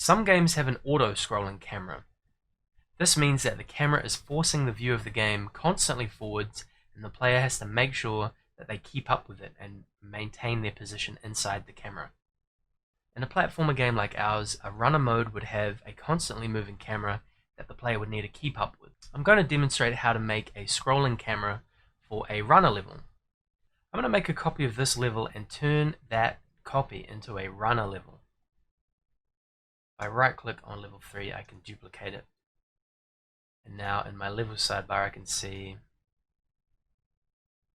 Some games have an auto-scrolling camera. This means that the camera is forcing the view of the game constantly forwards, and the player has to make sure that they keep up with it and maintain their position inside the camera. In a platformer game like ours, a runner mode would have a constantly moving camera that the player would need to keep up with. I'm going to demonstrate how to make a scrolling camera for a runner level. I'm going to make a copy of this level and turn that copy into a runner level. If I right click on level 3, I can duplicate it. And now in my level sidebar I can see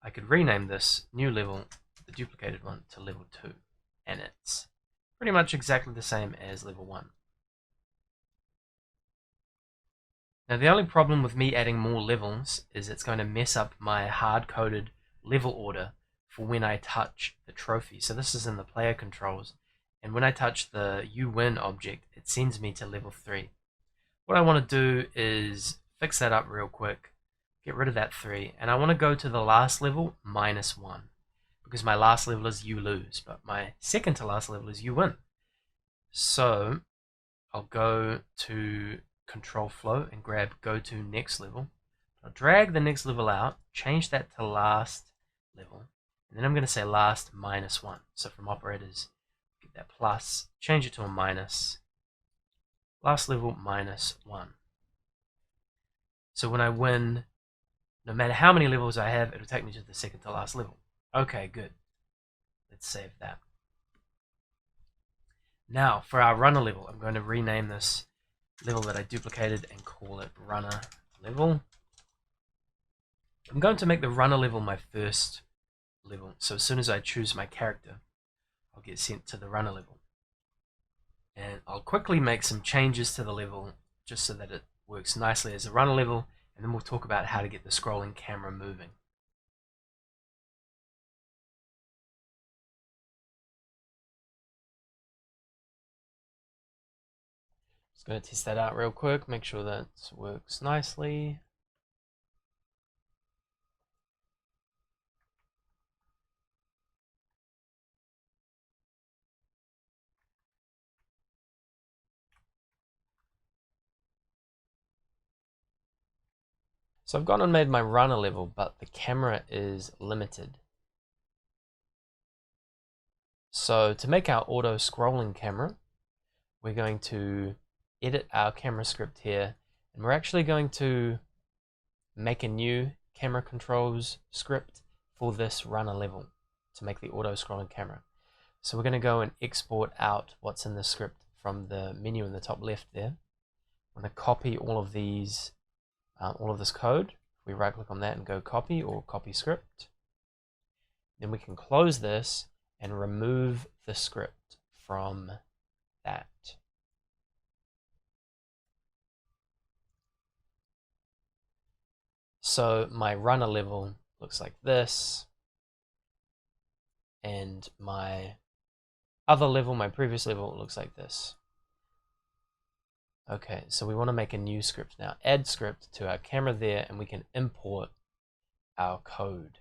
I could rename this new level, the duplicated one, to level 2. And it's pretty much exactly the same as level 1. Now the only problem with me adding more levels is it's going to mess up my hard-coded level order for when I touch the trophy. So this is in the player controls, and when I touch the you win object, it sends me to level 3. What I want to do is fix that up real quick, get rid of that 3, and I want to go to the last level, -1, because my last level is you lose, but my second to last level is you win. So I'll go to control flow and grab go to next level. I'll drag the next level out, change that to last level, and then I'm going to say last -1. So from operators, get that plus, change it to a minus, last level -1. So when I win, no matter how many levels I have, it'll take me to the second to last level. Okay, good. Let's save that. Now for our runner level, I'm going to rename this level that I duplicated and call it runner level. I'm going to make the runner level my first level, so as soon as I choose my character, I'll get sent to the runner level. And I'll quickly make some changes to the level just so that it works nicely as a runner level, and then we'll talk about how to get the scrolling camera moving. Just going to test that out real quick, make sure that works nicely. So I've gone and made my runner level, but the camera is limited. So to make our auto scrolling camera, we're going to edit our camera script here, and we're actually going to make a new camera controls script for this runner level to make the auto scrolling camera. So we're going to go and export out what's in the script from the menu in the top left there. I'm going to copy all of these, all of this code. We right click on that and go copy or copy script. Then we can close this and remove the script from that. So my runner level looks like this, and my other level, my previous level, looks like this. Okay, so we want to make a new script now. Add script to our camera there, and we can import our code.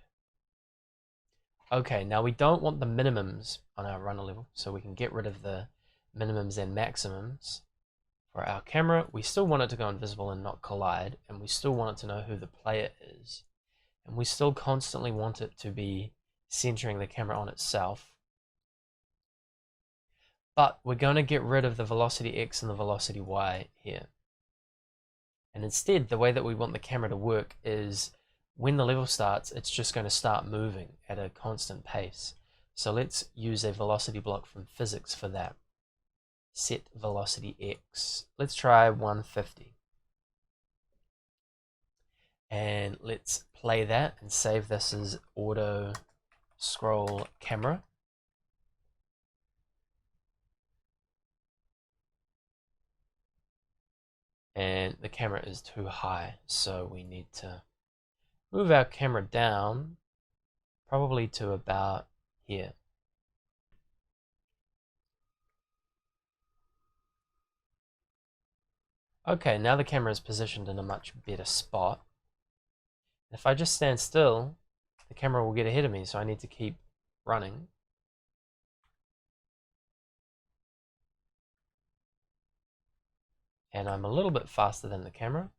Okay, now we don't want the minimums on our runner level, so we can get rid of the minimums and maximums. For our camera, we still want it to go invisible and not collide, and we still want it to know who the player is. And we still constantly want it to be centering the camera on itself. But we're going to get rid of the velocity X and the velocity Y here. And instead, the way that we want the camera to work is when the level starts, it's just going to start moving at a constant pace. So let's use a velocity block from physics for that. Set velocity X. Let's try 150. And let's play that and save this as auto scroll camera. And the camera is too high, so we need to move our camera down probably to about here. Okay, now the camera is positioned in a much better spot. If I just stand still, the camera will get ahead of me, so I need to keep running. and I'm a little bit faster than the camera.